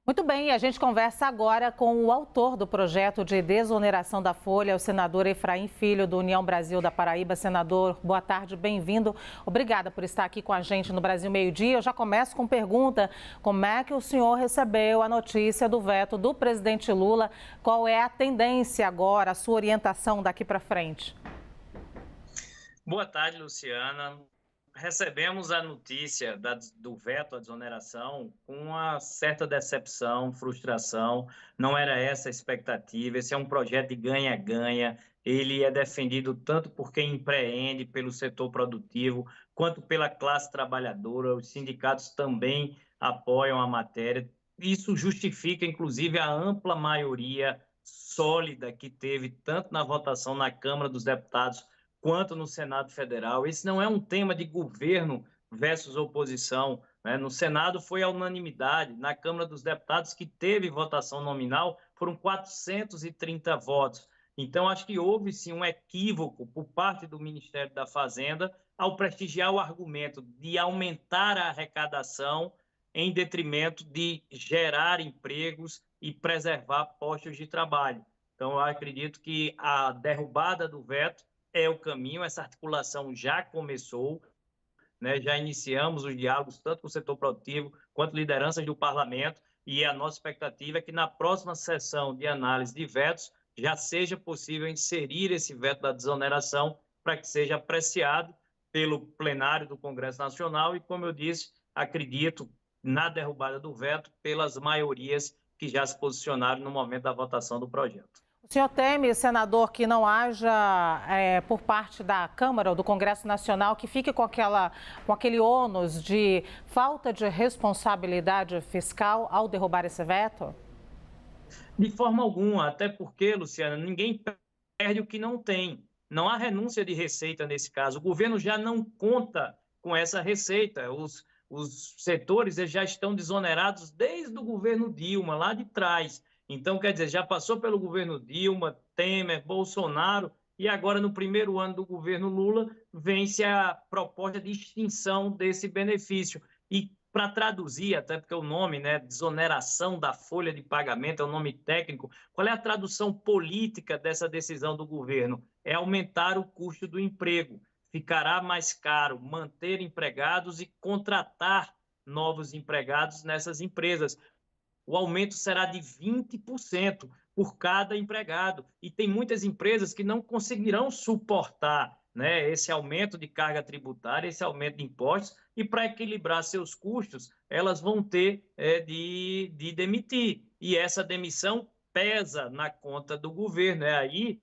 Muito bem, a gente conversa agora com o autor do projeto de desoneração da folha, o senador Efraim Filho, do União Brasil da Paraíba. Senador, boa tarde, bem-vindo. Obrigada por estar aqui com a gente no Brasil Meio-Dia. Eu já começo com pergunta: como é que o senhor recebeu a notícia do veto do presidente Lula? Qual é a tendência agora, a sua orientação daqui para frente? Boa tarde, Luciana. Recebemos a notícia do veto à desoneração com uma certa decepção, frustração. Não era essa a expectativa. Esse é um projeto de ganha-ganha. Ele é defendido tanto por quem empreende, pelo setor produtivo, quanto pela classe trabalhadora. Os sindicatos também apoiam a matéria. Isso justifica, inclusive, a ampla maioria sólida que teve tanto na votação na Câmara dos Deputados quanto no Senado Federal. Esse não é um tema de governo versus oposição, né? No Senado foi a unanimidade, na Câmara dos Deputados, que teve votação nominal, foram 430 votos. Então, acho que houve sim um equívoco por parte do Ministério da Fazenda ao prestigiar o argumento de aumentar a arrecadação em detrimento de gerar empregos e preservar postos de trabalho. Então, eu acredito que a derrubada do veto é o caminho, essa articulação já começou, né? Já iniciamos os diálogos tanto com o setor produtivo quanto lideranças do parlamento, e a nossa expectativa é que na próxima sessão de análise de vetos já seja possível inserir esse veto da desoneração para que seja apreciado pelo plenário do Congresso Nacional e, como eu disse, acredito na derrubada do veto pelas maiorias que já se posicionaram no momento da votação do projeto. O senhor teme, senador, que não haja, por parte da Câmara ou do Congresso Nacional, que fique com aquele ônus de falta de responsabilidade fiscal ao derrubar esse veto? De forma alguma, até porque, Luciana, ninguém perde o que não tem. Não há renúncia de receita nesse caso. O governo já não conta com essa receita. Os setores eles já estão desonerados desde o governo Dilma, lá de trás. Então, quer dizer, já passou pelo governo Dilma, Temer, Bolsonaro, e agora, no primeiro ano do governo Lula, vence a proposta de extinção desse benefício. E para traduzir, até porque o nome, né, desoneração da folha de pagamento, é um nome técnico, qual é a tradução política dessa decisão do governo? É aumentar o custo do emprego. Ficará mais caro manter empregados e contratar novos empregados nessas empresas. O aumento será de 20% por cada empregado. E tem muitas empresas que não conseguirão suportar, né, esse aumento de carga tributária, esse aumento de impostos, e para equilibrar seus custos, elas vão ter de demitir. E essa demissão pesa na conta do governo. É aí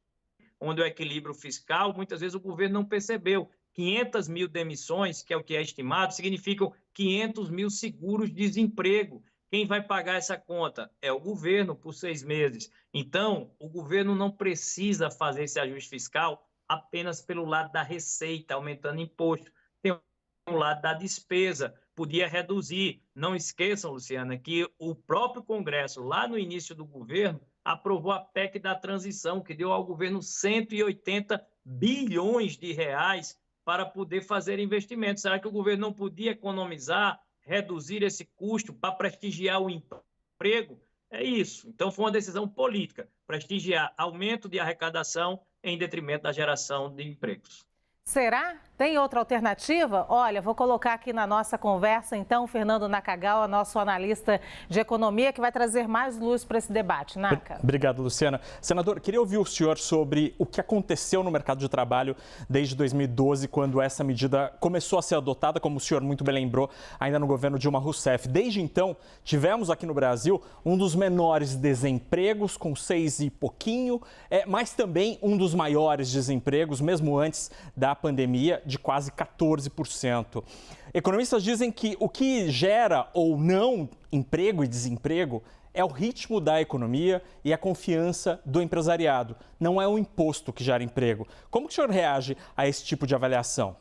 onde o equilíbrio fiscal, muitas vezes o governo não percebeu. 500 mil demissões, que é o que é estimado, significam 500 mil seguros-desemprego. Quem vai pagar essa conta? É o governo por 6 meses. Então, o governo não precisa fazer esse ajuste fiscal apenas pelo lado da receita, aumentando imposto. Tem o lado da despesa, podia reduzir. Não esqueçam, Luciana, que o próprio Congresso, lá no início do governo, aprovou a PEC da transição, que deu ao governo 180 bilhões de reais para poder fazer investimentos. Será que o governo não podia economizar, reduzir esse custo para prestigiar o emprego? É isso. Então, foi uma decisão política, prestigiar aumento de arrecadação em detrimento da geração de empregos. Será? Tem outra alternativa? Olha, vou colocar aqui na nossa conversa, então, o Fernando Nakagawa, nosso analista de economia, que vai trazer mais luz para esse debate. Naka. Obrigado, Luciana. Senador, queria ouvir o senhor sobre o que aconteceu no mercado de trabalho desde 2012, quando essa medida começou a ser adotada, como o senhor muito bem lembrou, ainda no governo Dilma Rousseff. Desde então, tivemos aqui no Brasil um dos menores desempregos, com 6 e pouquinho, mas também um dos maiores desempregos, mesmo antes da pandemia, de quase 14%. Economistas dizem que o que gera ou não emprego e desemprego é o ritmo da economia e a confiança do empresariado. Não é o imposto que gera emprego. Como que o senhor reage a esse tipo de avaliação?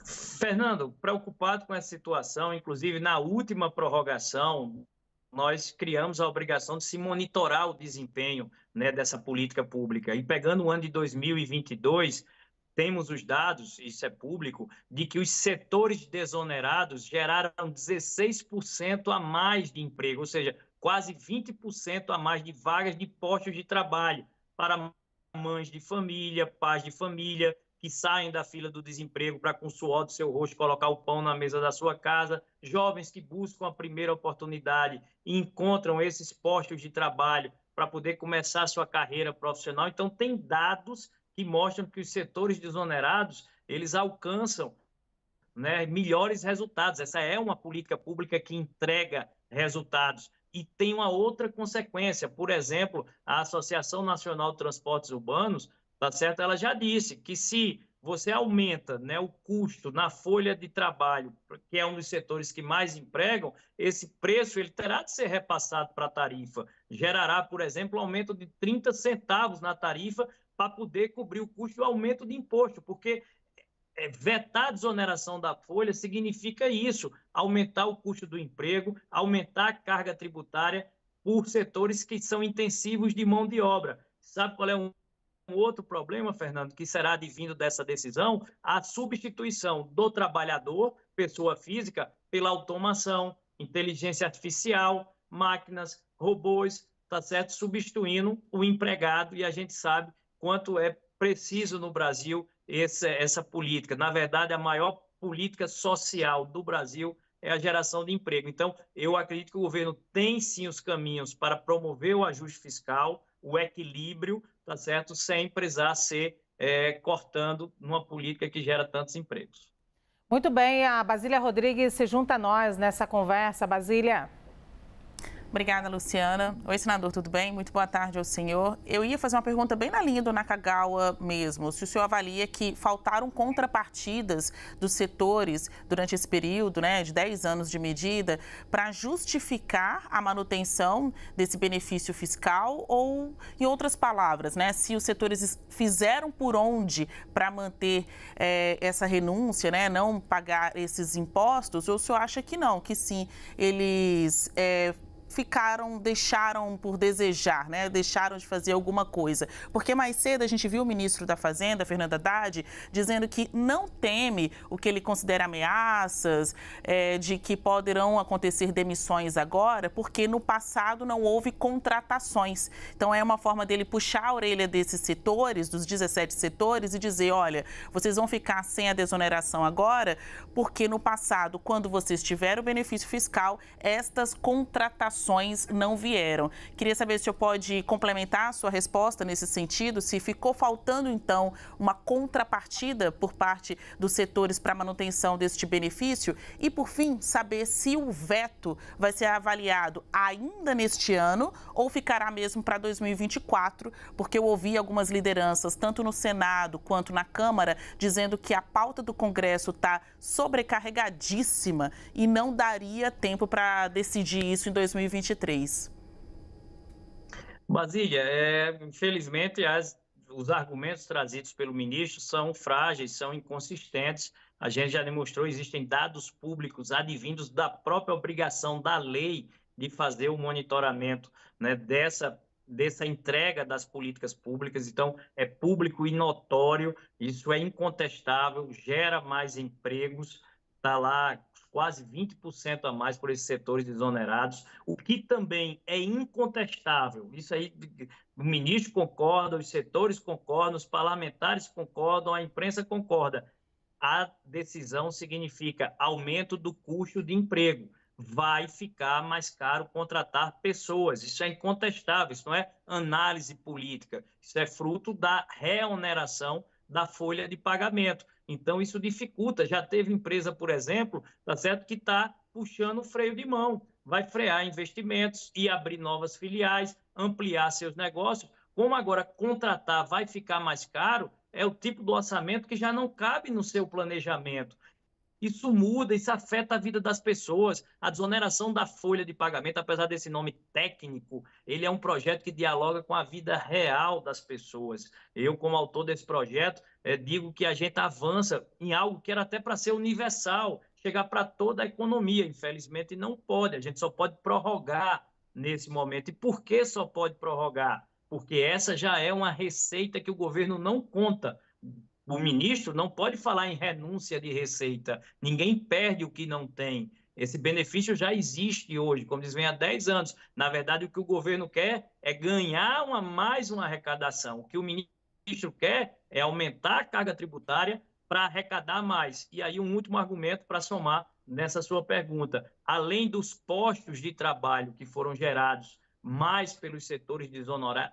Fernando, preocupado com essa situação, inclusive na última prorrogação, nós criamos a obrigação de se monitorar o desempenho, né, dessa política pública. E pegando o ano de 2022, temos os dados, isso é público, de que os setores desonerados geraram 16% a mais de emprego, ou seja, quase 20% a mais de vagas de postos de trabalho para mães de família, pais de família, que saem da fila do desemprego para, com o suor do seu rosto, colocar o pão na mesa da sua casa, jovens que buscam a primeira oportunidade e encontram esses postos de trabalho para poder começar a sua carreira profissional. Então, tem dados que mostram que os setores desonerados, eles alcançam, né, melhores resultados. Essa é uma política pública que entrega resultados. E tem uma outra consequência, por exemplo, a Associação Nacional de Transportes Urbanos, tá certo? Ela já disse que se você aumenta, né, o custo na folha de trabalho, que é um dos setores que mais empregam, esse preço ele terá de ser repassado para a tarifa. Gerará, por exemplo, um aumento de 30 centavos na tarifa para poder cobrir o custo do aumento de imposto, porque vetar a desoneração da folha significa isso, aumentar o custo do emprego, aumentar a carga tributária por setores que são intensivos de mão de obra. Sabe qual é um outro problema, Fernando, que será advindo dessa decisão? A substituição do trabalhador, pessoa física, pela automação, inteligência artificial, máquinas, robôs, tá certo? Substituindo o empregado, e a gente sabe quanto é preciso no Brasil essa política. Na verdade, a maior política social do Brasil é a geração de emprego. Então, eu acredito que o governo tem sim os caminhos para promover o ajuste fiscal, o equilíbrio, tá certo? Sem precisar ser cortando numa política que gera tantos empregos. Muito bem, a Basília Rodrigues se junta a nós nessa conversa. Basília. Obrigada, Luciana. Oi, senador, tudo bem? Muito boa tarde ao senhor. Eu ia fazer uma pergunta bem na linha do Nakagawa mesmo. Se o senhor avalia que faltaram contrapartidas dos setores durante esse período, né, de 10 anos de medida, para justificar a manutenção desse benefício fiscal, ou, em outras palavras, né, se os setores fizeram por onde para manter essa renúncia, né, não pagar esses impostos, ou o senhor acha que não, que sim, eles deixaram por desejar, né? Deixaram de fazer alguma coisa. Porque mais cedo a gente viu o ministro da Fazenda, Fernando Haddad, dizendo que não teme o que ele considera ameaças, de que poderão acontecer demissões agora, porque no passado não houve contratações. Então é uma forma dele puxar a orelha desses setores, dos 17 setores, e dizer, olha, vocês vão ficar sem a desoneração agora, porque no passado, quando vocês tiveram o benefício fiscal, estas contratações não vieram. Queria saber se o senhor pode complementar a sua resposta nesse sentido, se ficou faltando, então, uma contrapartida por parte dos setores para a manutenção deste benefício e, por fim, saber se o veto vai ser avaliado ainda neste ano ou ficará mesmo para 2024, porque eu ouvi algumas lideranças, tanto no Senado quanto na Câmara, dizendo que a pauta do Congresso está sobrecarregadíssima e não daria tempo para decidir isso em 2023. Basília, infelizmente, os argumentos trazidos pelo ministro são frágeis, são inconsistentes. A gente já demonstrou, existem dados públicos advindos da própria obrigação da lei de fazer o monitoramento, né, dessa entrega das políticas públicas. Então, é público e notório, isso é incontestável, gera mais empregos, está lá quase 20% a mais por esses setores desonerados, o que também é incontestável. Isso aí, o ministro concorda, os setores concordam, os parlamentares concordam, a imprensa concorda. A decisão significa aumento do custo de emprego. Vai ficar mais caro contratar pessoas. Isso é incontestável, isso não é análise política, isso é fruto da reoneração da folha de pagamento. Então, isso dificulta. Já teve empresa, por exemplo, tá certo, que está puxando o freio de mão, vai frear investimentos e abrir novas filiais, ampliar seus negócios. Como agora contratar vai ficar mais caro, é o tipo do orçamento que já não cabe no seu planejamento. Isso muda, isso afeta a vida das pessoas. A desoneração da folha de pagamento, apesar desse nome técnico, ele é um projeto que dialoga com a vida real das pessoas. Eu, como autor desse projeto, digo que a gente avança em algo que era até para ser universal, chegar para toda a economia. Infelizmente, não pode. A gente só pode prorrogar nesse momento. E por que só pode prorrogar? Porque essa já é uma receita que o governo não conta O ministro não pode falar em renúncia de receita. Ninguém perde o que não tem. Esse benefício já existe hoje, como diz, vem há 10 anos. Na verdade, o que o governo quer é ganhar mais uma arrecadação. O que o ministro quer é aumentar a carga tributária para arrecadar mais. E aí, um último argumento para somar nessa sua pergunta. Além dos postos de trabalho que foram gerados mais pelos setores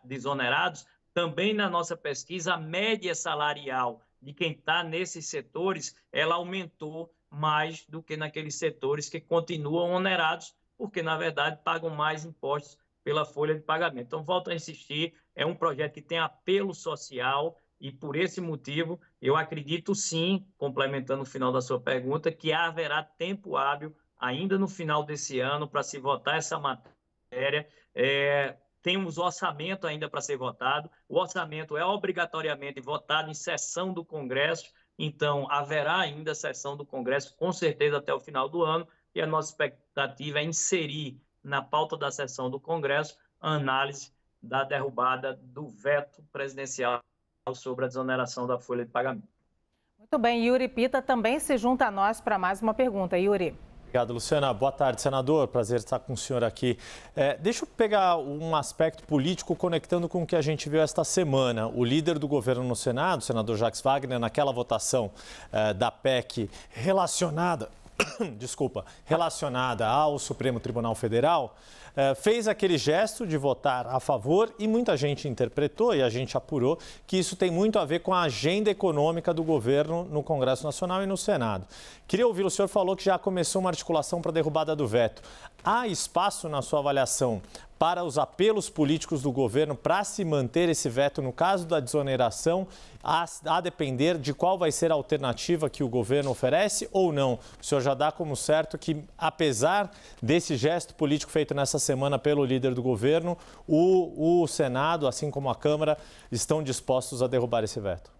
desonerados, também na nossa pesquisa, a média salarial de quem está nesses setores, ela aumentou mais do que naqueles setores que continuam onerados, porque, na verdade, pagam mais impostos pela folha de pagamento. Então, volto a insistir, é um projeto que tem apelo social e, por esse motivo, eu acredito sim, complementando o final da sua pergunta, que haverá tempo hábil ainda no final desse ano para se votar essa matéria. Temos orçamento ainda para ser votado. O orçamento é obrigatoriamente votado em sessão do Congresso, então haverá ainda sessão do Congresso, com certeza até o final do ano, e a nossa expectativa é inserir na pauta da sessão do Congresso a análise da derrubada do veto presidencial sobre a desoneração da folha de pagamento. Muito bem, Yuri Pita também se junta a nós para mais uma pergunta. Yuri. Obrigado, Luciana. Boa tarde, senador. Prazer estar com o senhor aqui. Deixa eu pegar um aspecto político conectando com o que a gente viu esta semana. O líder do governo no Senado, o senador Jacques Wagner, naquela votação da PEC relacionada ao Supremo Tribunal Federal, fez aquele gesto de votar a favor e muita gente interpretou, e a gente apurou, que isso tem muito a ver com a agenda econômica do governo no Congresso Nacional e no Senado. Queria ouvir, o senhor falou que já começou uma articulação para a derrubada do veto. Há espaço, na sua avaliação, para os apelos políticos do governo para se manter esse veto no caso da desoneração, a depender de qual vai ser a alternativa que o governo oferece ou não? O senhor já dá como certo que, apesar desse gesto político feito nessa semana pelo líder do governo, o Senado, assim como a Câmara, estão dispostos a derrubar esse veto?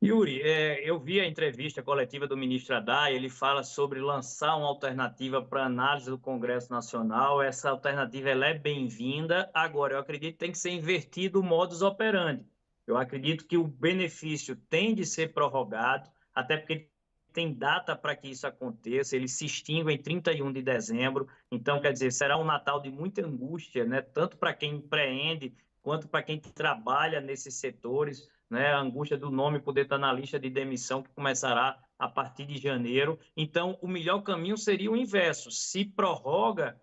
Yuri, eu vi a entrevista coletiva do ministro Haddad, ele fala sobre lançar uma alternativa para análise do Congresso Nacional. Essa alternativa ela é bem-vinda. Agora, eu acredito que tem que ser invertido o modus operandi. Eu acredito que o benefício tem de ser prorrogado, até porque tem data para que isso aconteça, ele se extingue em 31 de dezembro. Então, quer dizer, será um Natal de muita angústia, né? Tanto para quem empreende, quanto para quem trabalha nesses setores, né, a angústia do nome poder estar na lista de demissão que começará a partir de janeiro. Então, o melhor caminho seria o inverso, se prorroga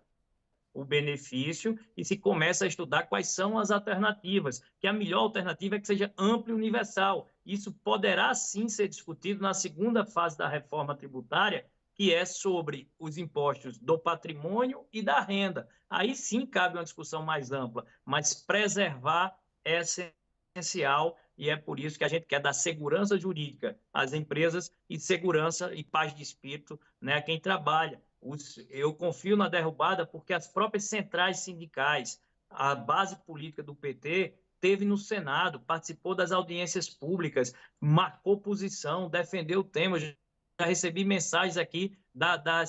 o benefício e se começa a estudar quais são as alternativas, que a melhor alternativa é que seja ampla e universal. Isso poderá sim ser discutido na segunda fase da reforma tributária, que é sobre os impostos do patrimônio e da renda. Aí sim cabe uma discussão mais ampla, mas preservar é essencial. E é por isso que a gente quer dar segurança jurídica às empresas e segurança e paz de espírito, né, a quem trabalha. Eu confio na derrubada porque as próprias centrais sindicais, a base política do PT, teve no Senado, participou das audiências públicas, marcou posição, defendeu o tema. Já recebi mensagens aqui da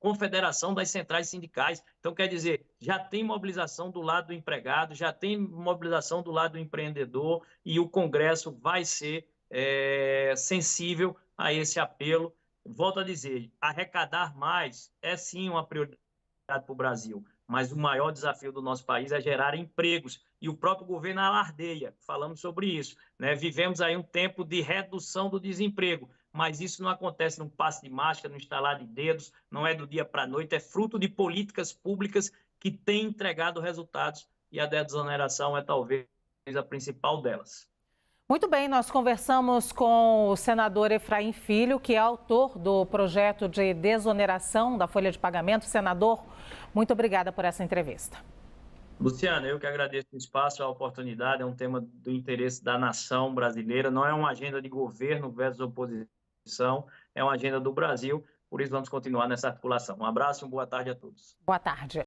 Confederação das Centrais Sindicais. Então, quer dizer, já tem mobilização do lado do empregado, já tem mobilização do lado do empreendedor e o Congresso vai ser sensível a esse apelo. Volto a dizer, arrecadar mais é sim uma prioridade para o Brasil, mas o maior desafio do nosso país é gerar empregos e o próprio governo alardeia, falamos sobre isso, né? Vivemos aí um tempo de redução do desemprego, mas isso não acontece num passe de mágica, num estalar de dedos, não é do dia para a noite, é fruto de políticas públicas que têm entregado resultados e a desoneração é talvez a principal delas. Muito bem, nós conversamos com o senador Efraim Filho, que é autor do projeto de desoneração da folha de pagamento. Senador, muito obrigada por essa entrevista. Luciana, eu que agradeço o espaço, a oportunidade, é um tema do interesse da nação brasileira, não é uma agenda de governo versus oposição, é uma agenda do Brasil, por isso vamos continuar nessa articulação. Um abraço e uma boa tarde a todos. Boa tarde.